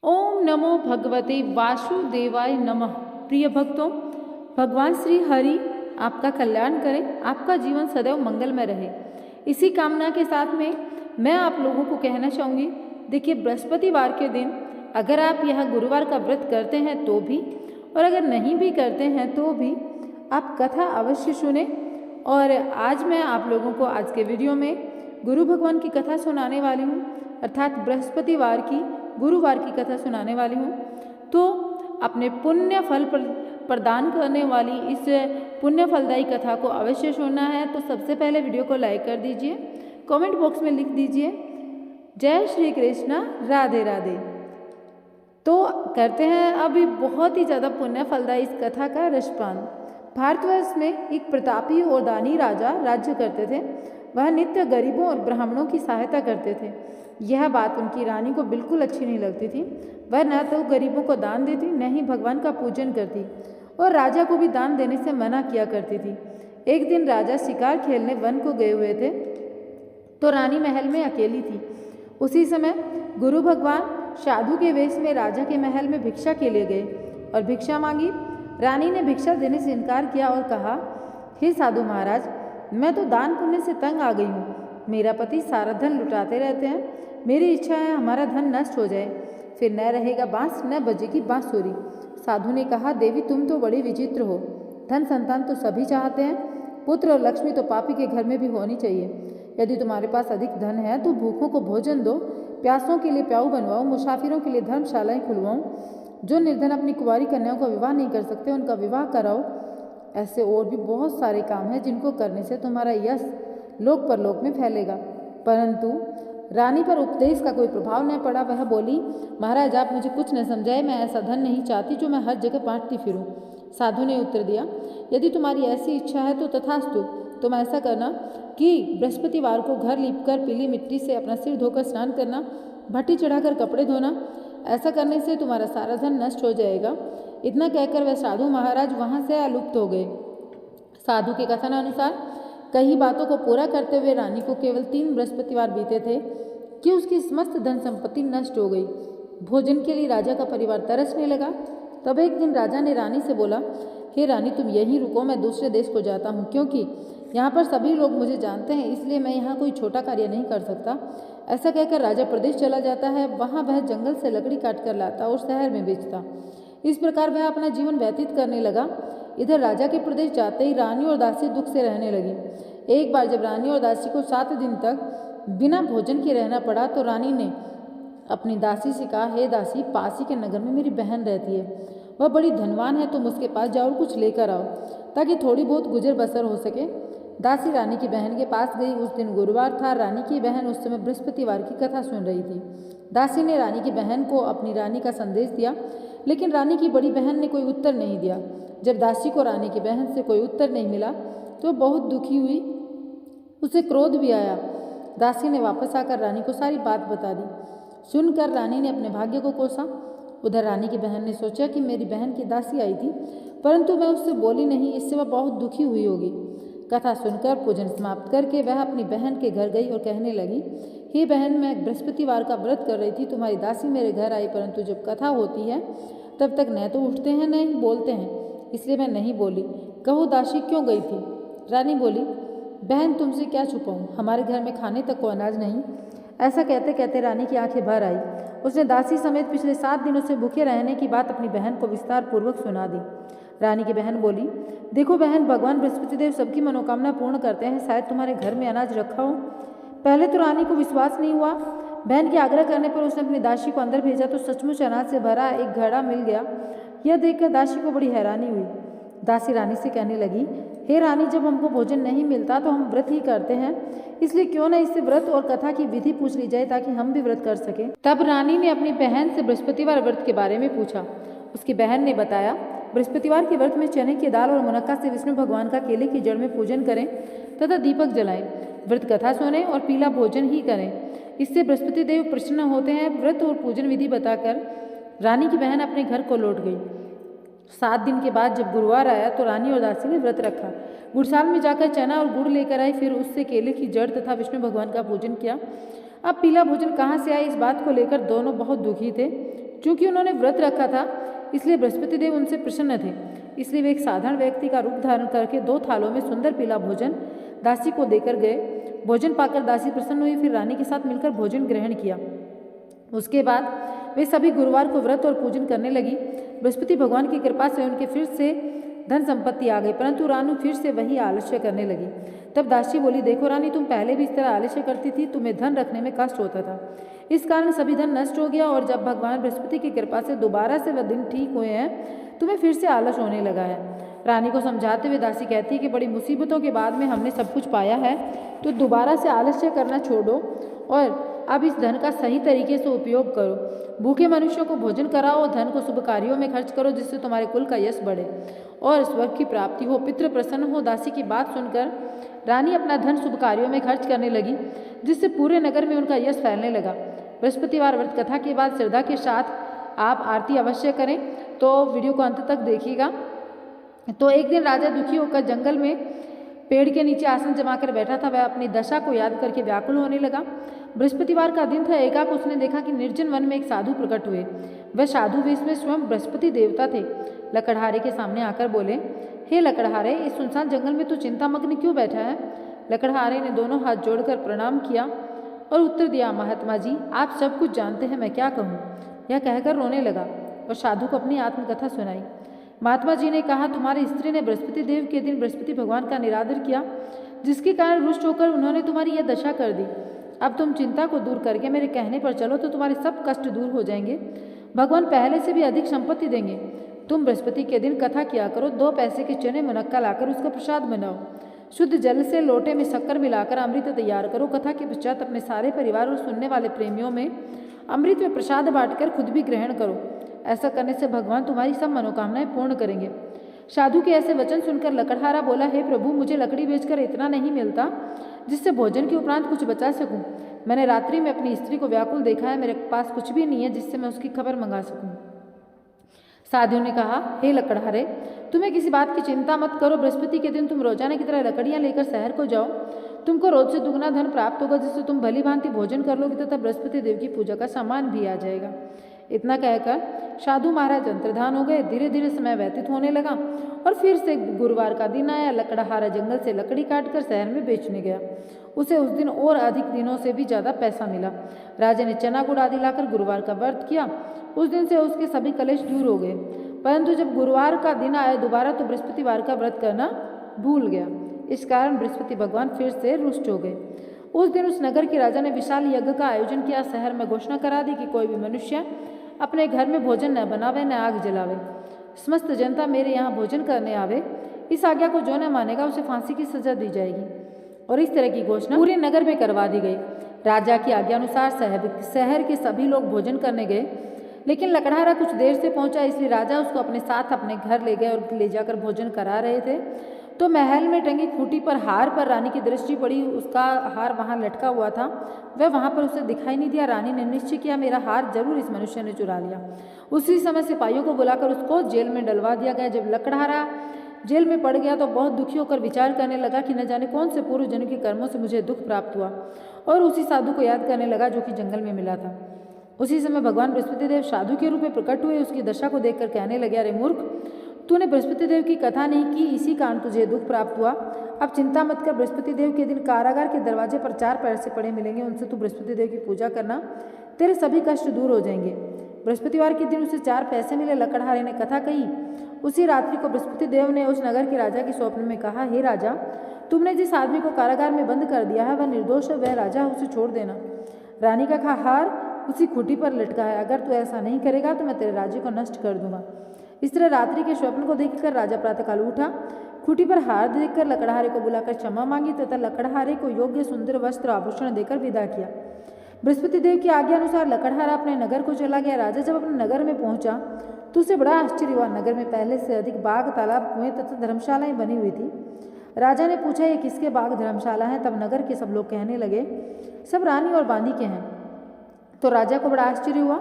ओम नमो भगवते वासुदेवाय नमः। प्रिय भक्तों, भगवान श्री हरि आपका कल्याण करें, आपका जीवन सदैव मंगलमय रहे। इसी कामना के साथ में मैं आप लोगों को कहना चाहूँगी, देखिए बृहस्पतिवार के दिन अगर आप यह गुरुवार का व्रत करते हैं तो भी, और अगर नहीं भी करते हैं तो भी आप कथा अवश्य सुने। और आज मैं आप लोगों को आज के वीडियो में गुरु भगवान की कथा सुनाने वाली हूँ, अर्थात बृहस्पतिवार की गुरुवार की कथा सुनाने वाली हूँ। तो अपने पुण्य फल प्रदान करने वाली इस पुण्य फलदायी कथा को अवश्य सुनना है। तो सबसे पहले वीडियो को लाइक कर दीजिए, कमेंट बॉक्स में लिख दीजिए जय श्री कृष्णा, राधे राधे। तो करते हैं अभी बहुत ही ज़्यादा पुण्य फलदायी इस कथा का रसपान। भारतवर्ष में एक प्रतापी और दानी राजा राज्य करते थे। वह नित्य गरीबों और ब्राह्मणों की सहायता करते थे। यह बात उनकी रानी को बिल्कुल अच्छी नहीं लगती थी। वह न तो गरीबों को दान देती, न ही भगवान का पूजन करती, और राजा को भी दान देने से मना किया करती थी। एक दिन राजा शिकार खेलने वन को गए हुए थे, तो रानी महल में अकेली थी। उसी समय गुरु भगवान साधु के वेश में राजा के महल में भिक्षा के लिए गए और भिक्षा मांगी। रानी ने भिक्षा देने से इनकार किया और कहा, हे साधु महाराज, मैं तो दान पुण्य से तंग आ गई हूँ। मेरा पति सारा धन लुटाते रहते हैं। मेरी इच्छा है हमारा धन नष्ट हो जाए, फिर न रहेगा बांस, न बजेगी बांसुरी। साधु ने कहा, देवी तुम तो बड़ी विचित्र हो। धन संतान तो सभी चाहते हैं, पुत्र और लक्ष्मी तो पापी के घर में भी होनी चाहिए। यदि तुम्हारे पास अधिक धन है तो भूखों को भोजन दो, प्यासों के लिए प्याऊ बनवाओ, मुसाफिरों के लिए धर्मशालाएं खुलवाओ। जो निर्धन अपनी कुंवारी कन्याओं का विवाह नहीं कर सकते उनका विवाह कराओ। ऐसे और भी बहुत सारे काम हैं जिनको करने से तुम्हारा यश लोक परलोक में फैलेगा। परंतु रानी पर उपदेश का कोई प्रभाव न पड़ा। वह बोली, महाराज आप मुझे कुछ न समझाए, मैं ऐसा धन नहीं चाहती जो मैं हर जगह बांटती फिरूं। साधु ने उत्तर दिया, यदि तुम्हारी ऐसी इच्छा है तो तथास्तु। तुम ऐसा करना कि बृहस्पतिवार को घर लीपकर पीली मिट्टी से अपना सिर धोकर स्नान करना, भट्टी चढ़ाकर कपड़े धोना। ऐसा करने से तुम्हारा सारा धन नष्ट हो जाएगा। इतना कहकर वह साधु महाराज वहाँ से अलुप्त हो गए। साधु के कथनानुसार कई बातों को पूरा करते हुए रानी को केवल 3 बृहस्पतिवार बीते थे कि उसकी समस्त धन संपत्ति नष्ट हो गई। भोजन के लिए राजा का परिवार तरसने लगा। तब एक दिन राजा ने रानी से बोला, हे रानी तुम यहीं रुको, मैं दूसरे देश को जाता हूँ, क्योंकि यहाँ पर सभी लोग मुझे जानते हैं, इसलिए मैं यहाँ कोई छोटा कार्य नहीं कर सकता। ऐसा कहकर राजा प्रदेश चला जाता है। वहाँ वह जंगल से लकड़ी काट कर लाता और शहर में बेचता। इस प्रकार वह अपना जीवन व्यतीत करने लगा। इधर राजा के प्रदेश जाते ही रानी और दासी दुख से रहने लगी। एक बार जब रानी और दासी को 7 दिन तक बिना भोजन के रहना पड़ा तो रानी ने अपनी दासी से कहा, हे दासी, पास ही के नगर में मेरी बहन रहती है, वह बड़ी धनवान है, तुम उसके पास जाओ और कुछ लेकर आओ ताकि थोड़ी बहुत गुजर बसर हो सके। दासी रानी की बहन के पास गई। उस दिन गुरुवार था। रानी की बहन उस समय बृहस्पतिवार की कथा सुन रही थी। दासी ने रानी की बहन को अपनी रानी का संदेश दिया, लेकिन रानी की बड़ी बहन ने कोई उत्तर नहीं दिया। जब दासी को रानी की बहन से कोई उत्तर नहीं मिला तो बहुत दुखी हुई, उसे क्रोध भी आया। दासी ने वापस आकर रानी को सारी बात बता दी। सुनकर रानी ने अपने भाग्य को कोसा। उधर रानी की बहन ने सोचा कि मेरी बहन की दासी आई थी, परंतु मैं उससे बोली नहीं, इससे वह बहुत दुखी हुई होगी। कथा सुनकर पूजन समाप्त करके वह अपनी बहन के घर गई और कहने लगी, हे बहन, मैं बृहस्पतिवार का व्रत कर रही थी, तुम्हारी दासी मेरे घर आई, परंतु जब कथा होती है तब तक न तो उठते हैं न ही बोलते हैं, इसलिए मैं नहीं बोली। कहो दासी क्यों गई थी? रानी बोली, बहन तुमसे क्या छुपाऊं, हमारे घर में खाने तक को अनाज नहीं। ऐसा कहते कहते रानी की आंखें भर आई। उसने दासी समेत पिछले 7 दिनों से भूखे रहने की बात अपनी बहन को विस्तार पूर्वक सुना दी। रानी की बहन बोली, देखो बहन, भगवान बृहस्पतिदेव सबकी मनोकामना पूर्ण करते हैं, शायद तुम्हारे घर में अनाज रखा हो। पहले तो रानी को विश्वास नहीं हुआ। बहन के आग्रह करने पर उसने अपनी दासी को अंदर भेजा तो सचमुच अनाज से भरा एक घड़ा मिल गया। यह देखकर दासी को बड़ी हैरानी हुई। दासी रानी से कहने लगी, हे रानी, जब हमको भोजन नहीं मिलता तो हम व्रत ही करते हैं, इसलिए क्यों न इससे व्रत और कथा की विधि पूछ ली जाए ताकि हम भी व्रत कर सकें। तब रानी ने अपनी बहन से बृहस्पतिवार व्रत के बारे में पूछा। उसकी बहन ने बताया, बृहस्पतिवार के व्रत में चने की दाल और मुनक्का से विष्णु भगवान का केले की जड़ में पूजन करें तथा दीपक जलाएं, व्रत कथा सुने और पीला भोजन ही करें, इससे बृहस्पति देव प्रसन्न होते हैं। व्रत और पूजन विधि बताकर रानी की बहन अपने घर को लौट गई। 7 दिन के बाद जब गुरुवार आया तो रानी और दासी ने व्रत रखा। गुड़साल में जाकर चना और गुड़ लेकर आई, फिर उससे केले की जड़ तथा विष्णु भगवान का पूजन किया। अब पीला भोजन कहाँ से आए, इस बात को लेकर दोनों बहुत दुखी थे। चूंकि उन्होंने व्रत रखा था इसलिए बृहस्पति देव उनसे प्रसन्न थे। इसलिए वे एक साधारण व्यक्ति का रूप धारण करके 2 थालों में सुंदर पीला भोजन दासी को देकर गए। भोजन पाकर दासी प्रसन्न हुई, फिर रानी के साथ मिलकर भोजन ग्रहण किया। उसके बाद वे सभी गुरुवार को व्रत और पूजन करने लगी। बृहस्पति भगवान की कृपा से उनके फिर से धन संपत्ति आ गई, परंतु रानू फिर से वही आलस्य करने लगी। तब दासी बोली, देखो रानी, तुम पहले भी इस तरह आलस्य करती थी, तुम्हें धन रखने में कष्ट होता था, इस कारण सभी धन नष्ट हो गया, और जब भगवान बृहस्पति की कृपा से दोबारा से वह दिन ठीक हुए हैं, तुम्हें फिर से आलस होने लगा है। रानी को समझाते हुए दासी कहती है कि बड़ी मुसीबतों के बाद में हमने सब कुछ पाया है, तो दोबारा से आलस्य करना छोड़ो और अब इस धन का सही तरीके से उपयोग करो। भूखे मनुष्यों को भोजन कराओ, धन को शुभ कार्यों में खर्च करो, जिससे तुम्हारे कुल का यश बढ़े और स्वर्ग की प्राप्ति हो, पितृ प्रसन्न हो। दासी की बात सुनकर रानी अपना धन शुभ कार्यों में खर्च करने लगी, जिससे पूरे नगर में उनका यश फैलने लगा। बृहस्पतिवार व्रत कथा के बाद श्रद्धा के साथ आप आरती अवश्य करें, तो वीडियो को अंत तक देखिएगा। तो एक दिन राजा दुखी होकर जंगल में पेड़ के नीचे आसन जमाकर बैठा था। वह अपनी दशा को याद करके व्याकुल होने लगा। बृहस्पतिवार का दिन था। एकाएक उसने देखा कि निर्जन वन में एक साधु प्रकट हुए। वह साधु वेश में स्वयं बृहस्पति देवता थे। लकड़हारे के सामने आकर बोले, हे लकड़हारे, इस सुनसान जंगल में तू चिंतामग्न क्यों बैठा है? लकड़हारे ने दोनों हाथ जोड़कर प्रणाम किया और उत्तर दिया, महात्मा जी, आप सब कुछ जानते हैं, मैं क्या कहूँ? यह कहकर रोने लगा और साधु को अपनी आत्मकथा सुनाई। महात्मा जी ने कहा, तुम्हारी स्त्री ने बृहस्पति देव के दिन बृहस्पति भगवान का निरादर किया, जिसके कारण रुष्ट होकर उन्होंने तुम्हारी यह दशा कर दी। अब तुम चिंता को दूर करके मेरे कहने पर चलो तो तुम्हारे सब कष्ट दूर हो जाएंगे। भगवान पहले से भी अधिक संपत्ति देंगे। तुम बृहस्पति के दिन कथा किया करो। 2 पैसे के चने मुनक्का लाकर उसका प्रसाद बनाओ। शुद्ध जल से लोटे में शक्कर मिलाकर अमृत तैयार करो। कथा के पश्चात अपने सारे परिवार और सुनने वाले प्रेमियों में अमृत में प्रसाद बांटकर खुद भी ग्रहण करो। ऐसा करने से भगवान तुम्हारी सब मनोकामनाएं पूर्ण करेंगे। साधु के ऐसे वचन सुनकर लकड़हारा बोला, हे प्रभु, मुझे लकड़ी बेचकर इतना नहीं मिलता जिससे भोजन के उपरांत कुछ बचा सकूं। मैंने रात्रि में अपनी स्त्री को व्याकुल देखा है, मेरे पास कुछ भी नहीं है जिससे मैं उसकी खबर मंगा सकूं। साधु ने कहा, हे लकड़हारे, तुम्हें किसी बात की चिंता मत करो। बृहस्पति के दिन तुम रोजाना की तरह लकड़ियां लेकर शहर को जाओ। तुमको रोज से दुगना धन प्राप्त होगा, जिससे तुम भली भांति भोजन कर लोगे तथा बृहस्पति देव की पूजा का सामान भी आ जाएगा। इतना कहकर साधु महाराज अंतर्धान हो गए। धीरे धीरे समय व्यतीत होने लगा और फिर से गुरुवार का दिन आया। लकड़हारा जंगल से लकड़ी काटकर शहर में बेचने गया। उसे उस दिन और अधिक दिनों से भी ज़्यादा पैसा मिला। राजा ने चना गुड़ आदि लाकर गुरुवार का व्रत किया। उस दिन से उसके सभी कलेश दूर हो गए। परंतु जब गुरुवार का दिन आया दोबारा तो बृहस्पतिवार का व्रत करना भूल गया। इस कारण बृहस्पति भगवान फिर से रुष्ट हो गए। उस दिन उस नगर के राजा ने विशाल यज्ञ का आयोजन किया। शहर में घोषणा करा दी कि कोई भी मनुष्य अपने घर में भोजन न बनावे न आग जलावे। समस्त जनता मेरे यहाँ भोजन करने आवे। इस आज्ञा को जो न मानेगा उसे फांसी की सजा दी जाएगी। और इस तरह की घोषणा पूरे नगर में करवा दी गई। राजा की आज्ञा अनुसार शहर के सभी लोग भोजन करने गए, लेकिन लकड़हारा कुछ देर से पहुंचा, इसलिए राजा उसको अपने साथ अपने घर ले गए और ले जाकर भोजन करा रहे थे। तो महल में टंगी खूंटी पर हार पर रानी की दृष्टि पड़ी। उसका हार वहां लटका हुआ था। वह वहां पर उसे दिखाई नहीं दिया। रानी ने निश्चय किया, मेरा हार जरूर इस मनुष्य ने चुरा लिया। उसी समय सिपाहियों को बुलाकर उसको जेल में डलवा दिया गया। जब लकड़हारा जेल में पड़ गया तो बहुत दुखी होकर विचार करने लगा कि न जाने कौन से पूर्व जन्म के कर्मों से मुझे दुख प्राप्त हुआ, और उसी साधु को याद करने लगा जो कि जंगल में मिला था। उसी समय भगवान बृहस्पति देव साधु के रूप में प्रकट हुए। उसकी दशा को देखकर कहने लगे, अरे मूर्ख, तूने बृहस्पति देव की कथा नहीं की, इसी कारण तुझे दुख प्राप्त हुआ। अब चिंता मत कर, बृहस्पति देव के दिन कारागार के दरवाजे पर 4 पैसे पड़े मिलेंगे। उनसे तू बृहस्पति देव की पूजा करना, तेरे सभी कष्ट दूर हो जाएंगे। बृहस्पतिवार के दिन उसे 4 पैसे मिले। लकड़हारे ने कथा कही। उसी रात्रि को बृहस्पति देव ने उस नगर के राजा के स्वप्न में कहा, हे राजा, तुमने जिस आदमी को कारागार में बंद कर दिया है वह निर्दोष है, वह राजा है, उसे छोड़ देना। रानी का हार उसी खूंटी पर लटका है। अगर तू ऐसा नहीं करेगा तो मैं तेरे राज्य को नष्ट कर दूंगा। इस तरह रात्रि के स्वप्न को देखकर राजा प्रातःकाल उठा। खूंटी पर हार देखकर लकड़हारे को बुलाकर क्षमा मांगी तथा लकड़हारे को योग्य सुंदर वस्त्र आभूषण देकर विदा किया। बृहस्पति देव की आज्ञा अनुसार लकड़हारा अपने नगर को चला गया। राजा जब अपने नगर में पहुंचा तो उसे बड़ा आश्चर्य हुआ। नगर में पहले से अधिक बाग, तालाब, कुएं तथा धर्मशालाएं बनी हुई थी। राजा ने पूछा, ये किसके बाग धर्मशाला हैं? तब नगर के सब लोग कहने लगे, सब रानी और बांदी के हैं। तो राजा को बड़ा आश्चर्य हुआ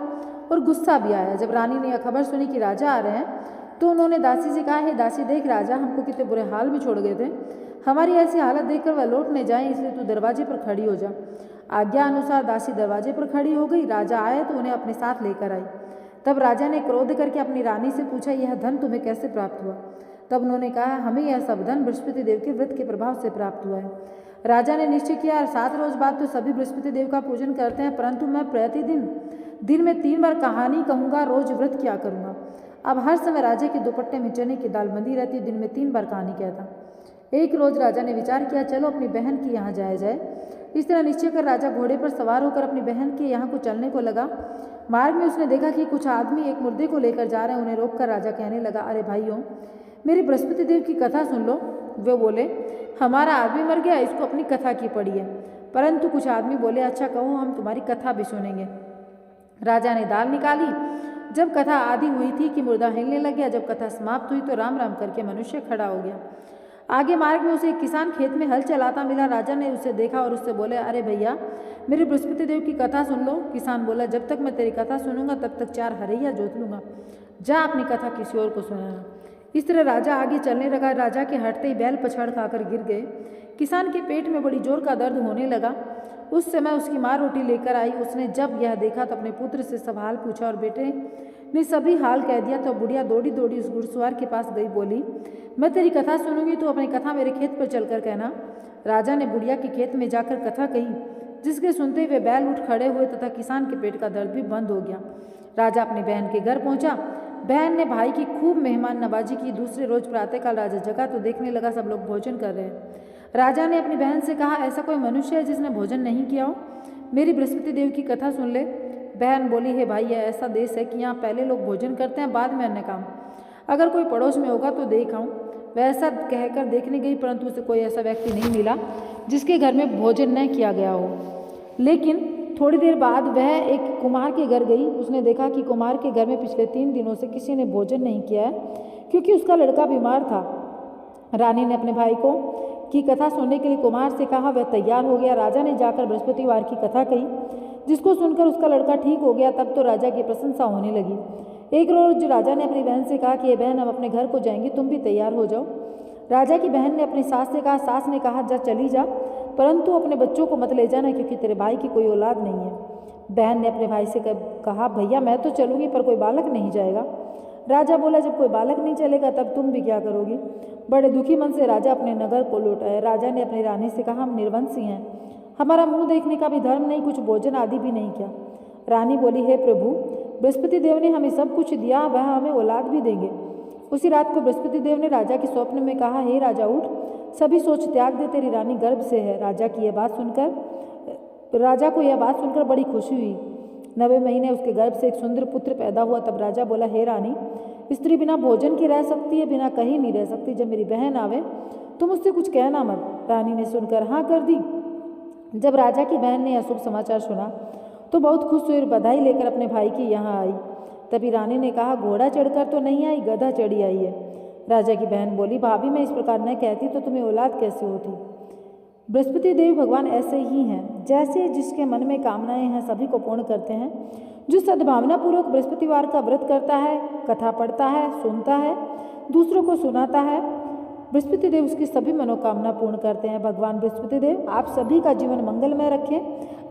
और गुस्सा भी आया। जब रानी ने यह खबर सुनी कि राजा आ रहे हैं तो उन्होंने दासी से कहा, हे दासी, देख राजा हमको कितने बुरे हाल में छोड़ गए थे। हमारी ऐसी हालत देखकर वह लौटने जाए, इसलिए तू दरवाजे पर खड़ी हो जा। आज्ञा अनुसार दासी दरवाजे पर खड़ी हो गई। राजा आए तो उन्हें अपने साथ लेकर आई। तब राजा ने क्रोध करके अपनी रानी से पूछा, यह धन तुम्हें कैसे प्राप्त हुआ? तब उन्होंने कहा, हमें यह सब धन बृहस्पति देव के व्रत के प्रभाव से प्राप्त हुआ है। राजा ने निश्चय किया, 7 रोज बाद तो सभी बृहस्पति देव का पूजन करते हैं, परंतु मैं प्रतिदिन दिन में 3 बार कहानी कहूँगा, रोज व्रत क्या करूँगा। अब हर समय राजा के दुपट्टे में चने की दाल बंधी रहती, दिन में 3 बार कहानी कहता। एक रोज राजा ने विचार किया, चलो अपनी बहन के यहाँ जाया जाए। इस तरह निश्चय कर राजा घोड़े पर सवार होकर अपनी बहन के यहाँ को चलने को लगा। मार्ग में उसने देखा कि कुछ आदमी एक मुर्दे को लेकर जा रहे हैं। उन्हें रोककर राजा कहने लगा, अरे भाइयों, मेरी बृहस्पति देव की कथा सुन लो। वे बोले, हमारा आदमी मर गया, इसको अपनी कथा की पड़ी है। परंतु कुछ आदमी बोले, अच्छा कहो, हम तुम्हारी कथा भी सुनेंगे। राजा ने दाल निकाली। जब कथा आधी हुई थी कि मुर्दा हिलने लग गया। जब कथा समाप्त हुई तो राम राम करके मनुष्य खड़ा हो गया। आगे मार्ग में उसे एक किसान खेत में हल चलाता मिला। राजा ने उसे देखा और उससे बोले, अरे भैया, मेरी बृहस्पति देव की कथा सुन लो। किसान बोला, जब तक मैं तेरी कथा सुनूंगा तब तक 4 हरैया जोत लूंगा। जा अपनी कथा किसी और को सुनाना। इस तरह राजा आगे चलने लगा। राजा के हटते ही बैल पछाड़ खाकर गिर गए। किसान के पेट में बड़ी जोर का दर्द होने लगा। उस समय उसकी माँ रोटी लेकर आई। उसने जब यह देखा तो अपने पुत्र से सब हाल पूछा और बेटे ने सभी हाल कह दिया। तो बुढ़िया दौड़ी दौड़ी उस घुड़सवार के पास गई, बोली, मैं तेरी कथा सुनूंगी, तो अपनी कथा मेरे खेत पर चलकर कहना। राजा ने बुढ़िया के खेत में जाकर कथा कही, जिसके सुनते हुए बैल उठ खड़े हुए तथा किसान के पेट का दर्द भी बंद हो गया। राजा अपनी बहन के घर पहुंचा। बहन ने भाई की खूब मेहमान नवाजी की। दूसरे रोज प्रातःकाल राजा जगा तो देखने लगा सब लोग भोजन कर रहे हैं। राजा ने अपनी बहन से कहा, ऐसा कोई मनुष्य है जिसने भोजन नहीं किया हो? मेरी बृहस्पति देव की कथा सुन ले। बहन बोली, हे भाई, यह ऐसा देश है कि यहाँ पहले लोग भोजन करते हैं, बाद में अन्य काम। अगर कोई पड़ोस में होगा तो देख आऊँ। वह ऐसा कहकर देखने गई, परंतु उसे कोई ऐसा व्यक्ति नहीं मिला जिसके घर में भोजन न किया गया हो। लेकिन थोड़ी देर बाद वह एक कुम्हार के घर गई। उसने देखा कि कुम्हार के घर में पिछले 3 दिनों से किसी ने भोजन नहीं किया है, क्योंकि उसका लड़का बीमार था। रानी ने अपने भाई को की कथा सुनने के लिए कुम्हार से कहा। वह तैयार हो गया। राजा ने जाकर बृहस्पतिवार की कथा कही, जिसको सुनकर उसका लड़का ठीक हो गया। तब तो राजा की प्रशंसा होने लगी। एक रोज राजा ने अपनी बहन से कहा कि ये बहन, हम अपने घर को जाएंगे, तुम भी तैयार हो जाओ। राजा की बहन ने अपनी सास से कहा। सास ने कहा, जा चली जा, परंतु अपने बच्चों को मत ले जाना, क्योंकि तेरे भाई की कोई औलाद नहीं है। बहन ने अपने भाई से कहा, भैया मैं तो चलूँगी, पर कोई बालक नहीं जाएगा। राजा बोला, जब कोई बालक नहीं चलेगा तब तुम भी क्या करोगी? बड़े दुखी मन से राजा अपने नगर को लौट आए। राजा ने अपनी रानी से कहा, हम निर्वंशी हैं, हमारा मुंह देखने का भी धर्म नहीं, कुछ भोजन आदि भी नहीं किया। रानी बोली, हे प्रभु, बृहस्पति देव ने हमें सब कुछ दिया, वह हमें औलाद भी देंगे। उसी रात को बृहस्पति देव ने राजा के स्वप्न में कहा, हे राजा, उठ, सभी सोच त्याग दे, तेरी रानी गर्भ से है। राजा को यह बात सुनकर बड़ी खुशी हुई। 9वें महीने उसके गर्भ से एक सुंदर पुत्र पैदा हुआ। तब राजा बोला, हे रानी, स्त्री बिना भोजन की रह सकती है, बिना कहीं नहीं रह सकती। जब मेरी बहन आवे तुम उससे कुछ कहना मत। रानी ने सुनकर हाँ कर दी। जब राजा की बहन ने यह शुभ समाचार सुना तो बहुत खुश हुई और बधाई लेकर अपने भाई के यहाँ आई। तभी रानी ने कहा, घोड़ा चढ़कर तो नहीं आई, गधा चढ़ी आई है। राजा की बहन बोली, भाभी मैं इस प्रकार न कहती तो तुम्हें औलाद कैसे होती? बृहस्पति देव भगवान ऐसे ही हैं, जैसे जिसके मन में कामनाएं हैं सभी को पूर्ण करते हैं। जो सद्भावना पूर्वक बृहस्पतिवार का व्रत करता है, कथा पढ़ता है, सुनता है, दूसरों को सुनाता है, बृहस्पति देव उसकी सभी मनोकामना पूर्ण करते हैं। भगवान बृहस्पति देव आप सभी का जीवन मंगलमय रखें,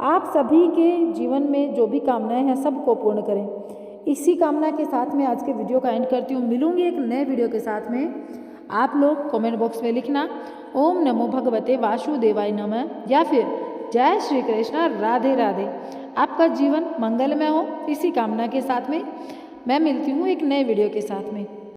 आप सभी के जीवन में जो भी कामनाएं हैं सबको पूर्ण करें। इसी कामना के साथ मैं आज के वीडियो का एंड करती हूँ। मिलूंगी एक नए वीडियो के साथ में। आप लोग कमेंट बॉक्स में लिखना ओम नमो भगवते वासुदेवाय नमः या फिर जय श्री कृष्ण, राधे राधे। आपका जीवन मंगलमय हो, इसी कामना के साथ में मैं मिलती हूँ एक नए वीडियो के साथ में।